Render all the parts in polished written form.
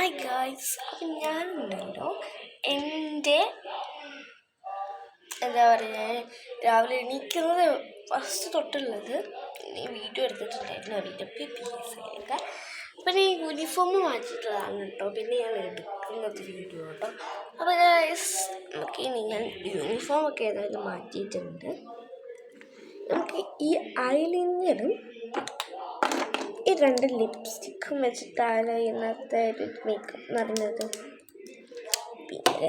Hi guys, അപ്പം ഞാനുണ്ടല്ലോ എൻ്റെ എന്താ പറയുക, രാവിലെ എണീക്കുന്നത് ഫസ്റ്റ് തൊട്ടുള്ളത് ഈ വീഡിയോ എടുത്തിട്ടുണ്ടായിരുന്നു. PSIയൊക്കെ പിന്നെ ഈ യൂണിഫോം മാറ്റിയിട്ടുള്ളതാണ് കേട്ടോ. പിന്നെ ഞാൻ എടുക്കുന്നത് വീഡിയോ കേട്ടോ. അപ്പോൾ ഗായ്സ്, നമുക്ക് ഇനി ഞാൻ യൂണിഫോമൊക്കെ ഏതായാലും മാറ്റിയിട്ടുണ്ട്. നമുക്ക് ഈ ഐലൈനറും ഈ രണ്ട് ലിപ്സ്റ്റിക്കും വെച്ചിട്ടാണ് ഇന്നത്തെ ഒരു മേക്കപ്പ് നടന്നത്. പിന്നെ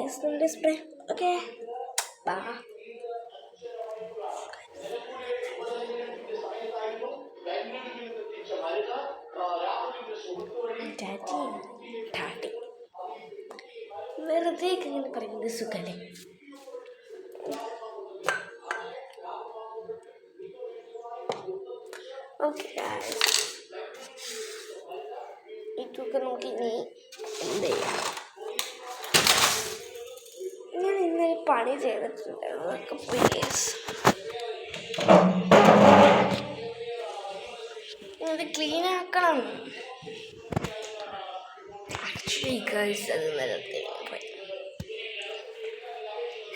സ്പ്രേ. ഓക്കെ, ബാ. വെറുതെ ഇങ്ങനെ പറയുന്നത് സുഖല്ലേ. ഓക്കെ, ഇതൊക്കെ നമുക്ക് ഇനി എന്ത് ചെയ്യാം. ഞാൻ ഇന്നൊരു പണി ചെയ്തിട്ടുണ്ടായിരുന്നു. അതൊക്കെ ഇത് ക്ലീൻ ആക്കണം. ആക്ച്വലി ഗേൾസ്, അത് നിലത്തെ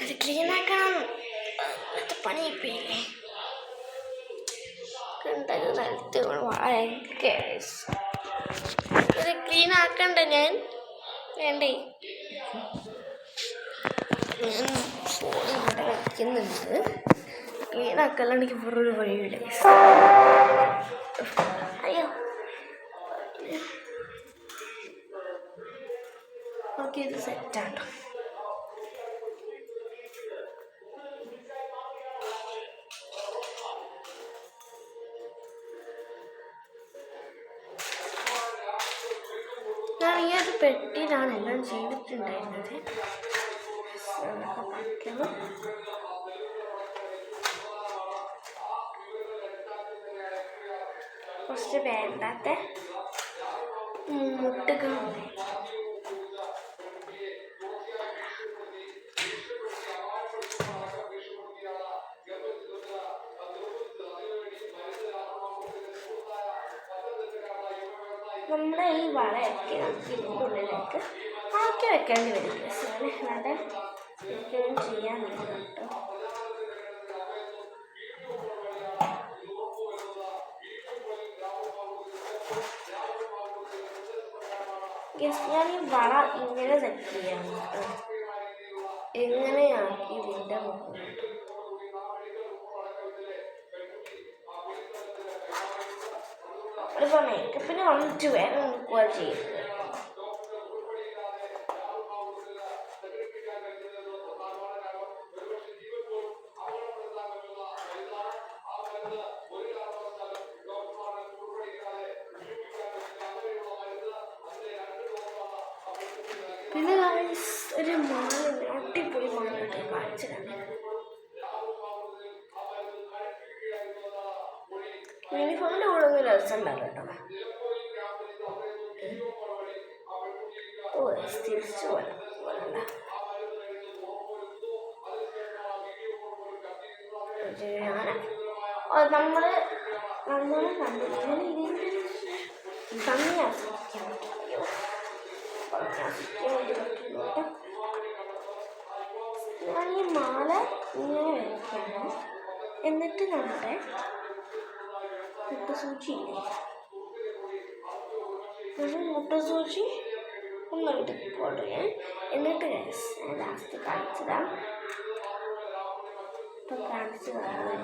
അത് ക്ലീൻ ആക്കണം. അത് പണി ഇപ്പില്ലേ എന്തായാലും നിലത്ത് ഗേൾസ് ഇത് ക്ലീൻ ആക്കണ്ട. ഞാൻ വേണ്ടേ, ഞാൻ ഫോൺ ഇവിടെ വയ്ക്കുന്നുണ്ട്. ക്ലീൻ ആക്കലാണെങ്കിൽ വേറൊരു വഴിയില്ല. അയ്യോ, ഓക്കെ, ഇത് സെറ്റാട്ടോ. ഞാൻ ഈ ഒരു പെട്ടിയിലാണ് എല്ലാം ചെയ്തിട്ടുണ്ടായിരുന്നത്. കുറച്ച് വേണ്ടാത്ത മുട്ടുകളുണ്ട്. നമ്മുടെ ഈ വളയൊക്കെ നമുക്ക് ഇതിൻ്റെ ഉള്ളിലേക്ക് ആക്കി വെക്കേണ്ടി വരും. അല്ലാതെ ഒരിക്കലും ചെയ്യാൻ പറ്റില്ല കേട്ടോ. ഞാൻ ഈ വള ഇങ്ങനെ സെറ്റ് ചെയ്യാൻ കേട്ടോ. എങ്ങനെയാക്കി ഇതിൻ്റെ മുകളിൽ ഇപ്പോൾ മേക്കപ്പിന് വന്നിട്ട് വേറെ നോക്കുക ചെയ്യുന്നത്. പിന്നെ ഒരു മാല, അടിപൊളി മാലയൊക്കെ കാണിച്ചു തന്നെ. യൂണിഫോമിൻ്റെ കൂടെ ഒന്നും രസമുണ്ടാവും കേട്ടോ. തിരിച്ചു പോകണ്ട. നമ്മൾ ഭംഗി ആസ്വദിക്കാൻ പറ്റും. ഞാൻ ഈ മാല ഇങ്ങനെ വയ്ക്കണം. എന്നിട്ട് നമ്മുടെ മുട്ടസൂചിയില്ലേ, മുട്ടസൂചി ഒന്ന് എടുക്കോട്ടെ. എന്നിട്ട് ഞാൻ ലാസ്റ്റ് കാണിച്ചതാണ്. ഇപ്പം കാണിച്ചു തരാൻ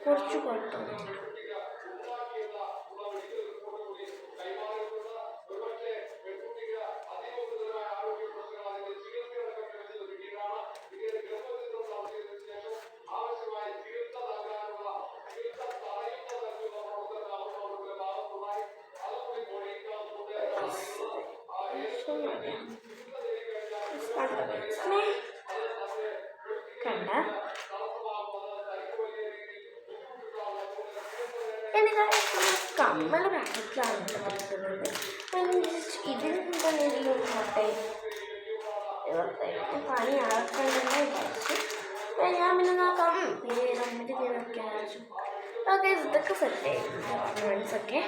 കുറച്ച് കുഴപ്പമില്ല. കണ്ട കമ്മൽ പാക്കറ്റിലാണ് കിട്ടുന്നത്. ഇതിൽ തന്നെ മുട്ട പണി ആക്കണ്ടെന്ന് വിചാരിച്ചു. ഞാൻ പിന്നെ നോക്കാം. ഇതിങ്ങനെയൊക്കെ അയച്ചു. ഓക്കെ, ഇതൊക്കെ സെറ്റ് ആയിരുന്നു ഓർണമെൻറ്റ്സൊക്കെ.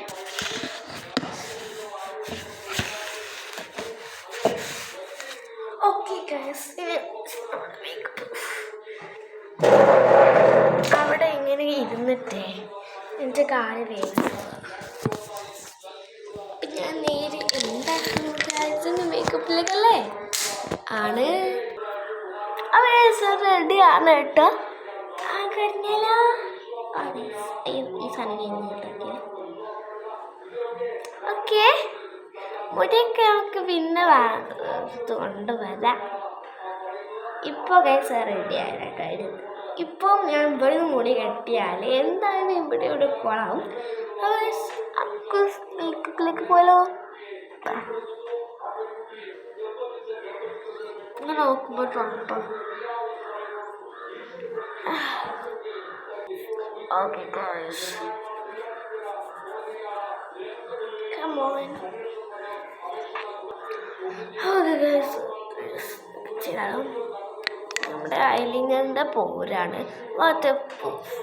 ഓക്കെ ഗൈസ്, ഇനി അവിടെ ഇങ്ങനെ ഇരുന്നിട്ടേ എൻ്റെ കാല് വേദന. അപ്പം ഞാൻ നേരെ എന്താക്കുന്നു വിചാരിച്ചെന്ന് മേക്കപ്പിലേക്കല്ലേ ആണ്. അവരെ റെഡിയാണ് കേട്ടോ. ആ കഴിഞ്ഞാലോ ഈ സാധനം കഴിഞ്ഞിട്ടൊക്കെ ഓക്കെ. മുടിയൊക്കെ നമുക്ക് പിന്നെ കൊണ്ടുവരാം. ഇപ്പോൾ ഗൈസ് റെഡി ആയിട്ടോ. ഇപ്പം ഞാൻ ഇവിടെ നിന്ന് മുടി കെട്ടിയാൽ എന്തായാലും ഇവിടെ കൊള്ളാം. ക്ലിക്ക് പോലോ. ഇങ്ങനെ നോക്കുമ്പോൾ തൊട്ടോ. Okay guys, come on. Okay guys, ചെയ്താലോ. നമ്മുടെ ഐലിംഗറിൻ്റെ പോരാണ് വാട്ടർ പ്രൂഫ്.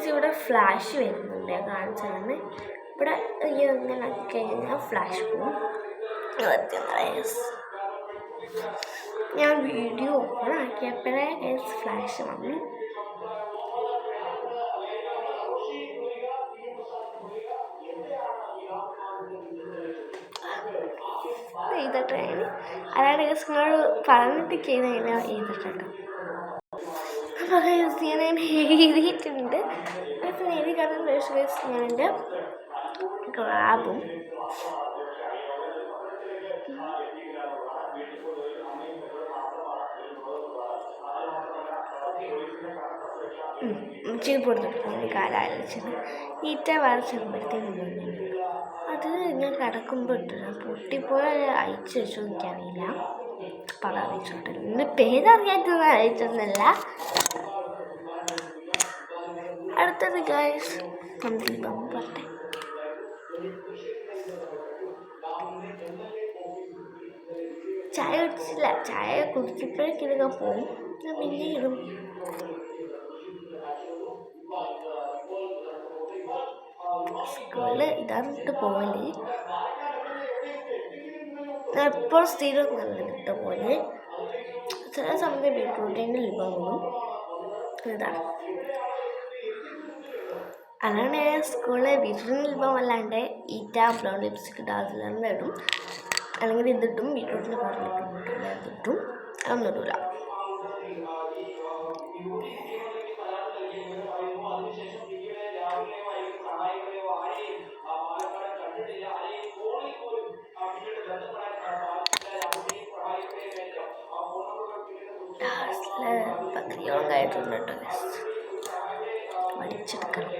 ഇവിടെ ഫ്ലാഷ് വരുന്നുണ്ട്, ഞാൻ കാണിച്ചതാണ്. ഇവിടെ ഇങ്ങനെ ആക്കി കഴിഞ്ഞാൽ ഫ്ലാഷ് പോവും. ഞാൻ വീഡിയോ ഓപ്പൺ ആക്കിയപ്പോഴേ ഫ്ലാഷ് വന്നു. ചെയ്തിട്ട് അതായത് നിങ്ങൾ പറഞ്ഞിട്ട് ചെയ്ത് കഴിഞ്ഞാൽ ചെയ്തിട്ടുണ്ട്. അപ്പോൾ ഞാൻ എഴുതിയിട്ടുണ്ട്. എഴുതി കാരണം ഞാൻ എൻ്റെ ഗ്രാബും ചെയ്ത് കൊടുത്തിട്ടുണ്ട്. കാലാലോചന ഈറ്റ വരച്ചെടുക്കുമ്പോഴത്തേക്കും അത് ഞാൻ കിടക്കുമ്പോൾ ഇട്ടില്ല, പൊട്ടിപ്പോയി അയച്ചു വെച്ചു. എനിക്കറിയില്ല, അപ്പം അത് അയച്ചോട്ടില്ല. ഇന്ന് പേരറിയാറ്റൊന്നും അയച്ചൊന്നുമല്ല. അടുത്തത് ഗൈസ് ദീപം പറട്ടെ. ചായ കുടിച്ചില്ല, ചായ കുടിച്ചപ്പോഴേക്ക് ഇതൊക്കെ പോകും. ഞാൻ പിന്നെ ഇടും. സ്കൂളിൽ ഇതാണ് ഇട്ട് പോകല്. ഞാൻ എപ്പോൾ സ്ഥിരം നല്ല ഇട്ട പോലെ. ചില സമയത്ത് ബീട്രൂട്ടിൻ്റെ ലിപങ്ങളും ഇതാണ്. അതാണ് ഞാൻ സ്കൂളിൽ ബീട്രൂട്ടിൻ്റെ ലിപം അല്ലാണ്ട് ഈറ്റ ബ്രൗൺ ലിപ്സ്റ്റിക് ഡാർജിലറിൻ്റെ ഇടും. അല്ലെങ്കിൽ ഇതിട്ടും ബീട്രൂട്ടിൻ്റെ പറഞ്ഞിട്ടും ഇതിട്ടും അതൊന്നും ഇടില്ല. പതിയോളായിട്ടുണ്ട് കേട്ടോ, വലിച്ചെടുക്കണം.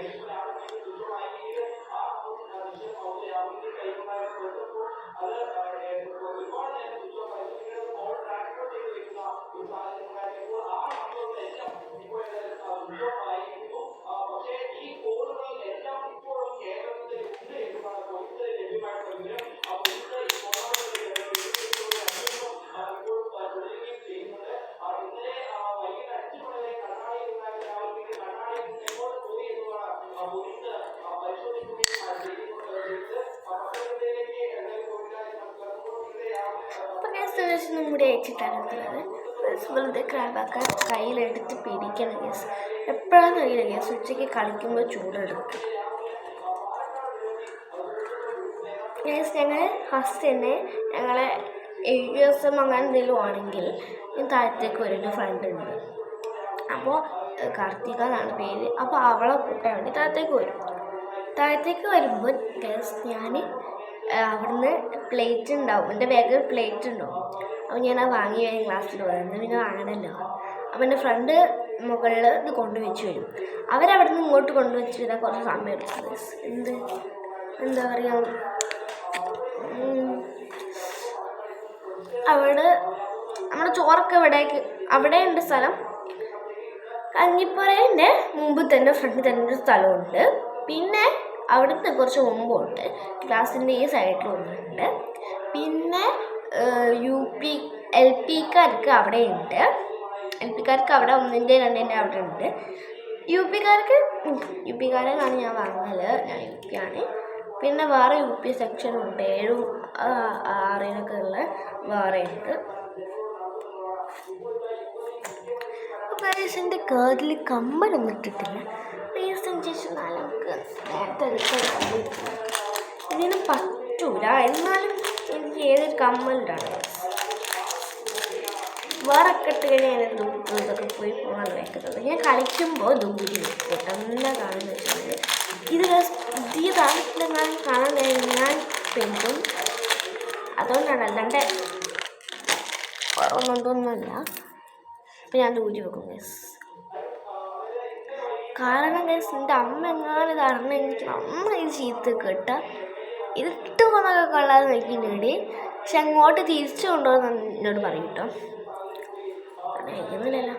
നമ്മുടെ ഏച്ചിട്ടാണ് വെറുതെ ക്രാബൊക്കെ കയ്യിലെടുത്ത് പിടിക്കണം ഗ്യാസ്. എപ്പോഴാണെന്ന് അറിയില്ല ഗ്യാസ്. ഉച്ചയ്ക്ക് കളിക്കുമ്പോൾ ചൂടെടുക്കും ഗ്യാസ്. ഞങ്ങൾ ഫസ്റ്റ് തന്നെ ഞങ്ങളെ 7 ദിവസം അങ്ങനെ എന്തെങ്കിലും ആണെങ്കിൽ ഞാൻ താഴത്തേക്ക് ഒരു ഫ്രണ്ട് ഉണ്ട്. അപ്പോൾ കാർത്തിക എന്നാണ് പേര്. അപ്പോൾ അവളെ കൂട്ടാൻ വേണ്ടി താഴത്തേക്ക് വരുമ്പോൾ ഗ്യാസ് ഞാൻ അവിടുന്ന് പ്ലേറ്റ് ഉണ്ടാവും, എൻ്റെ ബാഗിൽ പ്ലേറ്റ് ഉണ്ടാവും. അപ്പോൾ ഞാൻ അത് വാങ്ങി വരും ക്ലാസ്സിൽ വരുന്നത്. പിന്നെ വാങ്ങണമല്ലോ. അപ്പോൾ എൻ്റെ ഫ്രണ്ട് മുകളിൽ ഇത് കൊണ്ടുവച്ച് വരും. അവരവിടുന്ന് ഇങ്ങോട്ട് കൊണ്ടുവച്ച് വരാൻ കുറച്ച് സമയം എടുക്കും. എന്താ പറയുക, അവിടെ നമ്മുടെ ചോറൊക്കെ അവിടെ ഉണ്ട് സ്ഥലം. കഞ്ഞിപ്പുരേൻ്റെ മുമ്പ് തന്നെ ഫ്രണ്ടിൽ തന്നെ ഒരു സ്ഥലമുണ്ട്. പിന്നെ അവിടുന്ന് കുറച്ച് മുമ്പുണ്ട് ക്ലാസ്സിൻ്റെ ഈ സൈഡിൽ ഒന്നുണ്ട്. പിന്നെ LP-കാർക്ക് അവിടെ ഉണ്ട്. LP-കാർക്ക് അവിടെ 1, 2 അവിടെ ഉണ്ട്. UP-കാരെന്നാണ് ഞാൻ പറഞ്ഞത്. ഞാൻ UP ആണ്. പിന്നെ വേറെ UP സെക്ഷനുണ്ട്. 7, 6 ഉള്ള വേറെ ഉണ്ട്. എൻ്റെ കേർഡിൽ കമ്മലൊന്നും ഇട്ടിട്ടില്ല. റീസൺ ചേച്ചി നമുക്ക് നേരത്തെ എടുക്കാൻ ഇതിന് പറ്റൂല. എന്നാലും എനിക്ക് ഏതൊരു കമ്മലിട്ടാണ് വേറെ ഒക്കെ ഇട്ട് കഴിഞ്ഞാൽ ഇതൊക്കെ പോയി പോകാൻ വെക്കുന്നത്. ഞാൻ കളിക്കുമ്പോൾ ദൂരി വെക്കും. എന്താ കാണുന്നത് വെച്ചാൽ ഇത് പുതിയ താരത്തിലെങ്ങാനും കാണാൻ ഞാൻ പെൻറ്റും അതുകൊണ്ടാണ്. അല്ലാണ്ട് ഒന്നൊന്നുമല്ല. അപ്പം ഞാൻ ദൂരി വെക്കും ഗസ്. കാരണം ഗസ് എൻ്റെ അമ്മ എങ്ങാനും ഇത് അറിഞ്ഞെങ്കിൽ അമ്മ ഇത് ചീത്ത കേട്ട ഇത് ഇട്ട് പോകുന്നൊക്കെ കൊള്ളാതെ നോക്കിയിട്ടുണ്ട്. പക്ഷെ അങ്ങോട്ട് തിരിച്ചു കൊണ്ടുപോകുന്ന എന്നോട് പറയും കേട്ടോ. കഴിക്കുന്നില്ലല്ലോ.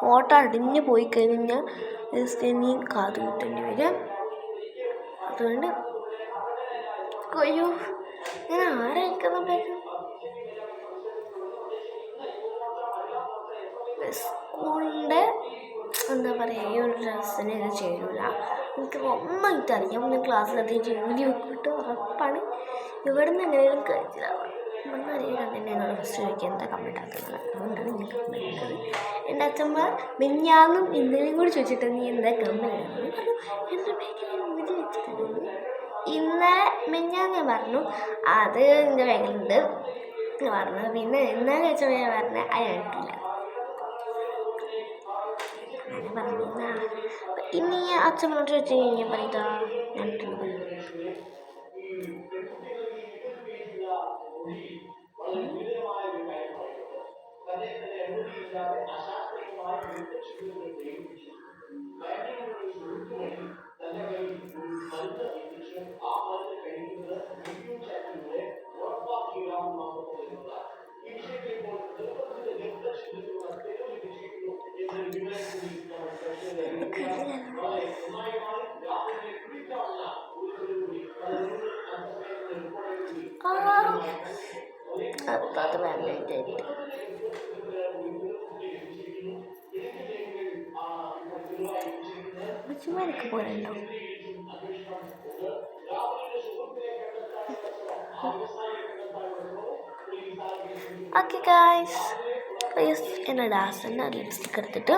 ഓട്ട അടിഞ്ഞു പോയി കഴിഞ്ഞാൽ ഇനിയും കാതു കൂട്ടേണ്ടി വരും. അതുകൊണ്ട് അയ്യോ ഞാൻ ആരായിരിക്കുന്നുണ്ടായിരുന്നു. സ്കൂളിൻ്റെ എന്താ പറയുക ഈ ഒരു ഡ്രസ്സിന് ഇത് ചെയ്യൂല. എനിക്ക് നന്നായിട്ട് അറിയാം. ഞാൻ ക്ലാസ്സിലെത്തി ജോലി വെക്കിട്ട് ഉറപ്പാണ് ഇവിടെ നിന്ന് എങ്ങനെയും കഴിച്ചിലാവാം. നമ്മളറിയാം കണ്ടിട്ട് എന്നോട് ഫസ്റ്റ് ചോദിക്കുക എന്താ കമൻറ്റ് ആക്കുന്നത്. അതുകൊണ്ടാണ് ഞാൻ കമൻറ്റ് ഇട്ടത്. എൻ്റെ അച്ഛമ്മ മിഞ്ഞാന്നും ഇന്നലെയും കൂടി ചോദിച്ചിട്ട് നീ എന്താ കമൻറ്റ് ഇടുന്നത് പറഞ്ഞു. എൻ്റെ ബാഗിൽ ഇത് വെച്ചിട്ടുണ്ട്. മിഞ്ഞാന്ന് ഞാൻ പറഞ്ഞു അത് എൻ്റെ ബാഗിലുണ്ട് പറഞ്ഞു. പിന്നെ ഇന്നലെ ചോദിച്ചപ്പോൾ ഞാൻ പറഞ്ഞു അതിനായിട്ടില്ല അങ്ങനെ പറഞ്ഞ. ഇനി അച്ഛനോട് ചോദിച്ചു കഴിഞ്ഞാൽ പറയത്താ ഞാനിട്ടുള്ളത്. അത് വേണ്ടായിട്ട് ചുമ്മാരൊക്കെ പോലുണ്ടോ. ഓക്കെ ഗായ്സ് പ്ലീസ് എൻ്റെ ഡാൻസിൻ്റെ ലിപ്സ്റ്റിക് എടുത്തിട്ട്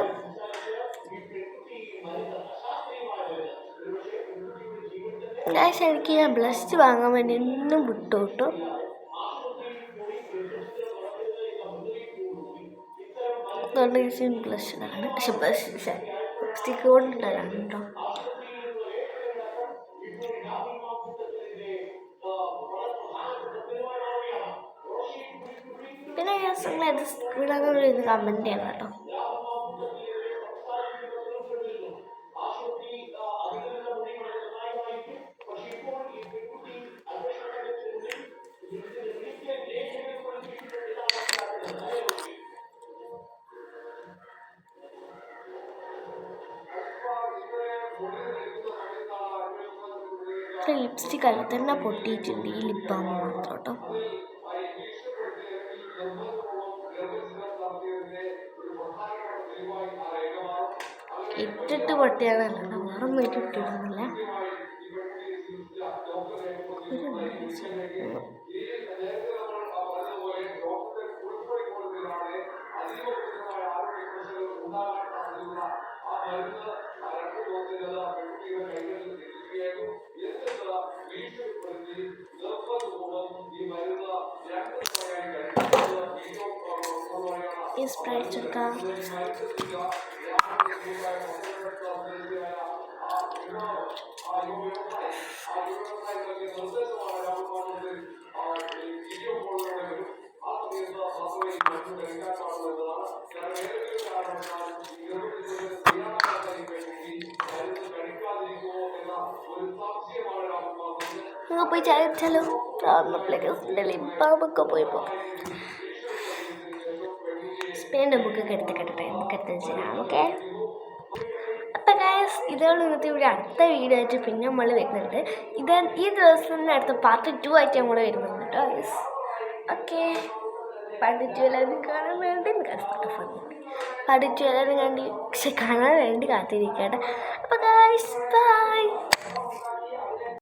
ഗായ്സ് എനിക്ക് ഞാൻ ബ്ലഷ് വാങ്ങാൻ വേണ്ടി എന്നും വിട്ടു കിട്ടും. അതുകൊണ്ട് ബ്ലഷ് ഇടാണ്. പക്ഷെ ലിപ്സ്റ്റിക് കൊണ്ടിട്ടാണ് കേട്ടോ. പിന്നെ നിങ്ങൾ സ്കൂളിൽ ഇത് കമൻറ്റ് ചെയ്യണം കേട്ടോ. ലിപ്സ്റ്റിക് അല്ല തന്നെ പൊട്ടിയിട്ടുണ്ട്. ഈ ലിപ് ബാം മാത്രം കേട്ടോ. ഇട്ടിട്ട് പൊട്ടിയാണല്ലോ വേറെ ഒന്നും ഇട്ടിട്ടിരുന്നില്ല. ഈ സ്പ്രൈറ്റ് എടുക്കാം. നമുക്കൊക്കെ പോയി ചായ കുടിച്ചാലോ? പ്രാവുന്നപ്പോഴേക്ക് ലിബാമൊക്കെ പോയപ്പോൾ സ്പെയിൻ്റെ ബുക്കൊക്കെ എടുത്തിട്ടെ എടുത്ത് വെച്ചാൽ ഓക്കെ. അപ്പം ഗൈസ് ഇതാണ് ഇന്നത്തെ ഇവിടെ. അടുത്ത വീഡിയോ ആയിട്ട് പിന്നെ നമ്മൾ വരുന്നുണ്ട്. ഈ ദിവസം തന്നെ അടുത്ത പാർട്ട് 2 ആയിട്ട് നമ്മൾ വരുന്നുണ്ട് കേട്ടോ ഗൈസ്. ഓക്കെ, പാർട്ട് 2 എല്ലാവരും കാണാൻ വേണ്ടി പാർട്ട് 2 എല്ലാവരും കാണാൻ വേണ്ടി കാത്തിരിക്കട്ടെ. അപ്പം ഗൈസ് ബൈ.